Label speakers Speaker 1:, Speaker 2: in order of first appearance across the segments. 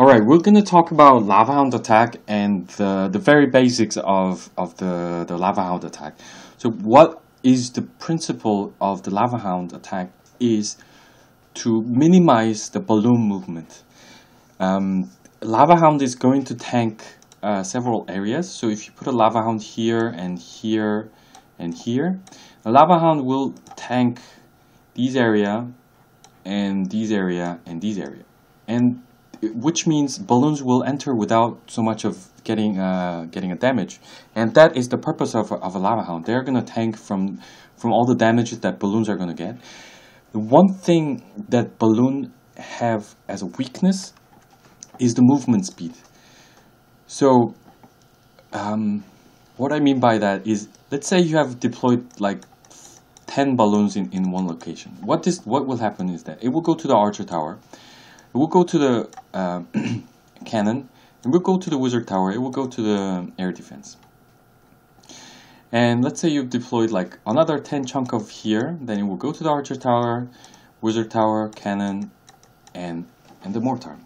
Speaker 1: Alright, we're going to talk about Lava Hound attack and the very basics of the Lava Hound attack. So what is the principle of the Lava Hound attack is to minimize the balloon movement. Lava Hound is going to tank several areas. So if you put a Lava Hound here and here and here, the Lava Hound will tank these area and these area and these area. And which means balloons will enter without so much of getting a damage, and that is the purpose of a Lava Hound. They're gonna tank from all the damages that balloons are gonna get. The one thing that balloon have as a weakness is the movement speed. So what I mean by that is, let's say you have deployed like 10 balloons in one location. What will happen is that it will go to the archer tower. It will go to the cannon, it will go to the wizard tower, it will go to the air defense. And let's say you've deployed like another 10 chunk of here, then it will go to the archer tower, wizard tower, cannon, and the mortar.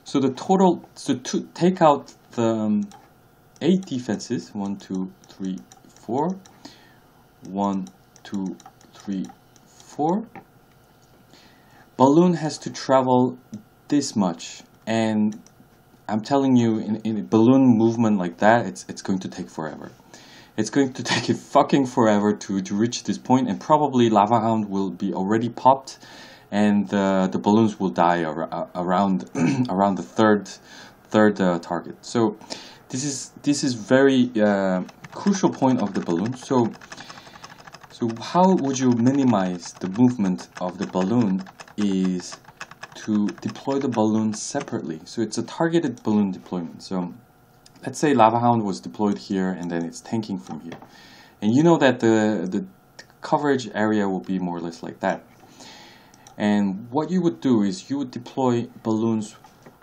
Speaker 1: So the total, so to take out the 8 defenses, 1, 2, 3, 4, 1, 2, 3, 4. Balloon has to travel this much, and I'm telling you, in a balloon movement like that, it's going to take forever. It's going to take it fucking forever to reach this point, and probably Lava Hound will be already popped, and the balloons will die around around the third target. So this is very crucial point of the balloon. So how would you minimize the movement of the balloon is to deploy the balloon separately. So it's a targeted balloon deployment. So let's say Lava Hound was deployed here and then it's tanking from here. And you know that the coverage area will be more or less like that. And what you would do is you would deploy balloons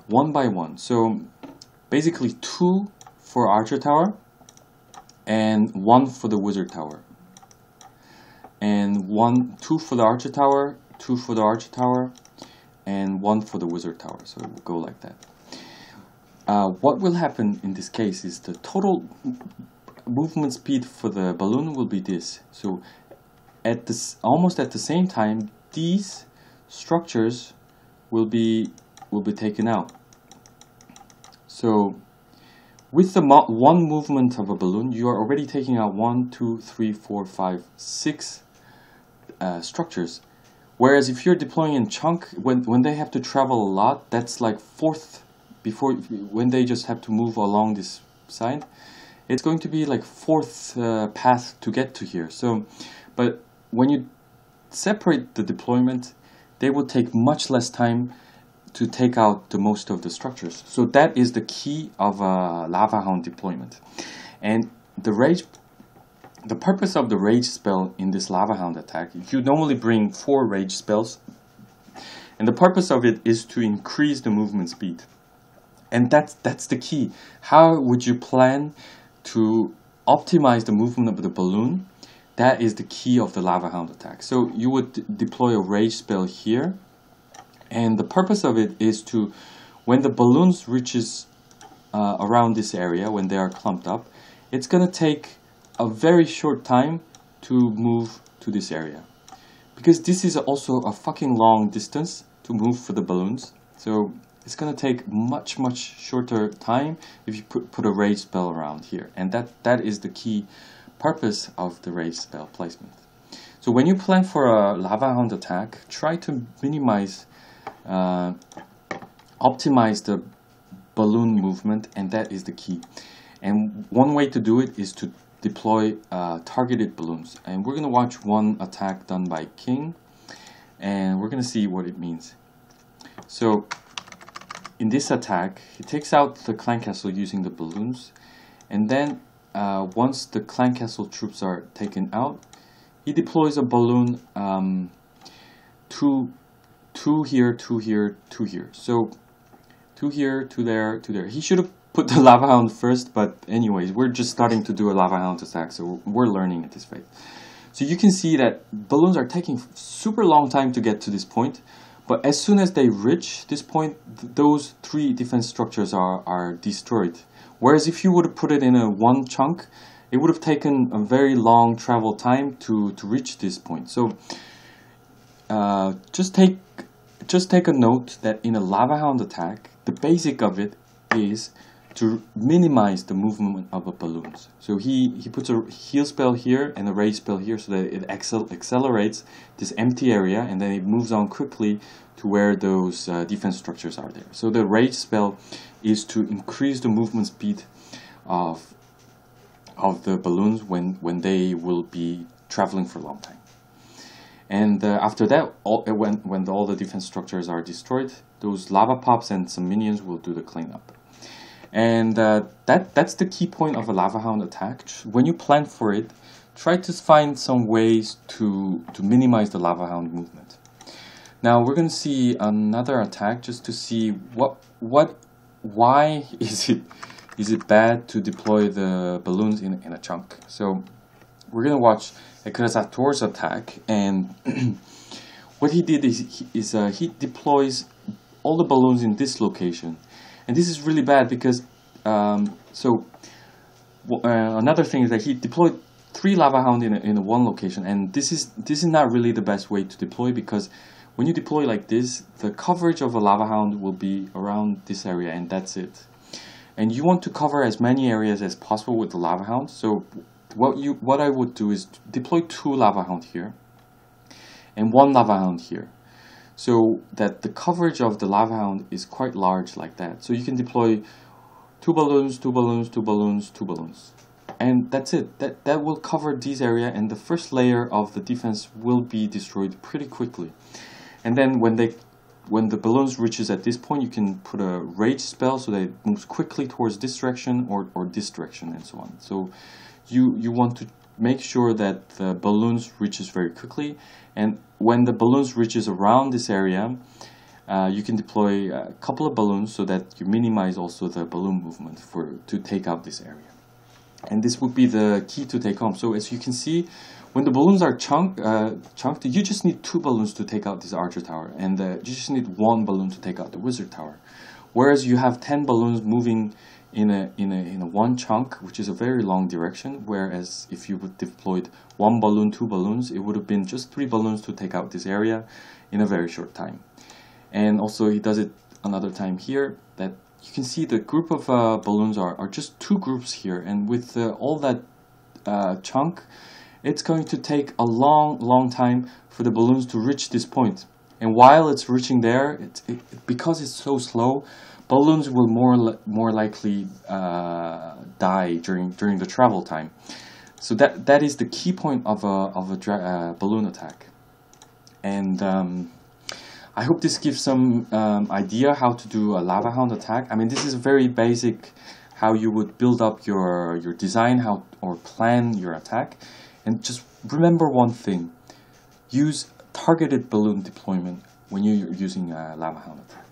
Speaker 1: one by one. So basically 2 for Archer Tower and 1 for the Wizard Tower. And 2 for the Archer Tower, 2 for the Archer Tower, and 1 for the Wizard Tower. So it will go like that. What will happen in this case is the total movement speed for the balloon will be this. So at this, almost at the same time, these structures will be taken out. So with the one movement of a balloon, you are already taking out 1, 2, 3, 4, 5, 6 structures. Whereas if you're deploying in chunk, when they have to travel a lot, that's like when they just have to move along this side, it's going to be like 4th path to get to here. So, but when you separate the deployment, they will take much less time to take out the most of the structures. So that is the key of a Lava Hound deployment. And the purpose of the rage spell in this Lava Hound attack, you normally bring 4 rage spells, and the purpose of it is to increase the movement speed. And that's the key. How would you plan to optimize the movement of the balloon? That is the key of the Lava Hound attack. So you would deploy a rage spell here, and the purpose of it is to, when the balloons reaches around this area, when they are clumped up, it's gonna take a very short time to move to this area, because this is also a fucking long distance to move for the balloons. So it's gonna take much shorter time if you put a rage spell around here, and that is the key purpose of the rage spell placement. So when you plan for a Lava Hound attack, try to minimize, optimize the balloon movement, and that is the key. And one way to do it is to deploy targeted balloons. And we're going to watch one attack done by King, and we're going to see what it means. So in this attack, he takes out the clan castle using the balloons, and then once the clan castle troops are taken out, he deploys a balloon, 2 here, 2 here, 2 here. So 2 here, 2 there, 2 there. He should have put the Lava Hound first, but anyways, we're just starting to do a Lava Hound attack, so we're learning at this phase. So you can see that balloons are taking super long time to get to this point, But as soon as they reach this point, those three defense structures are destroyed. Whereas if you would have put it in a one chunk, it would have taken a very long travel time to reach this point. So just take a note that in a Lava Hound attack, the basic of it is to minimize the movement of the balloons. So he puts a heal spell here and a raise spell here so that it accelerates this empty area, and then it moves on quickly to where those defense structures are there. So the raise spell is to increase the movement speed of the balloons when they will be traveling for a long time. And after that, when all the defense structures are destroyed, those lava pops and some minions will do the cleanup. And that's the key point of a Lava Hound attack. When you plan for it, try to find some ways to minimize the Lava Hound movement. Now we're going to see another attack just to see why is it bad to deploy the balloons in a chunk. So we're going to watch Ekurasator's attack, and what he did is he deploys all the balloons in this location. And this is really bad because, another thing is that he deployed 3 Lava Hound in one location, and this is not really the best way to deploy, because when you deploy like this, the coverage of a Lava Hound will be around this area, and that's it. And you want to cover as many areas as possible with the Lava Hound. So what I would do is deploy 2 Lava Hound here and 1 Lava Hound here, so that the coverage of the Lava Hound is quite large like that. So you can deploy 2 balloons, 2 balloons, 2 balloons, 2 balloons. And that's it. That will cover this area, and the first layer of the defense will be destroyed pretty quickly. And then when the balloons reaches at this point, you can put a rage spell so that it moves quickly towards this direction or this direction and so on. So you want to make sure that the balloons reaches very quickly, and when the balloons reaches around this area, you can deploy a couple of balloons so that you minimize also the balloon movement to take out this area. And this would be the key to take home. So as you can see, when the balloons are chunked, you just need 2 balloons to take out this archer tower, and you just need 1 balloon to take out the wizard tower. Whereas you have 10 balloons moving in a one chunk, which is a very long direction. Whereas if you would deployed 1 balloon, 2 balloons, it would have been just 3 balloons to take out this area in a very short time. And also he does it another time here, that you can see the group of balloons are just 2 groups here, and with all that chunk, it's going to take a long time for the balloons to reach this point. And while it's reaching there, because it's so slow, balloons will more likely die during the travel time. So that is the key point of a balloon attack. And I hope this gives some idea how to do a Lava Hound attack. I mean, this is very basic how you would build up your design, or plan your attack. And just remember one thing: use targeted balloon deployment when you're using a Lava Hound attack.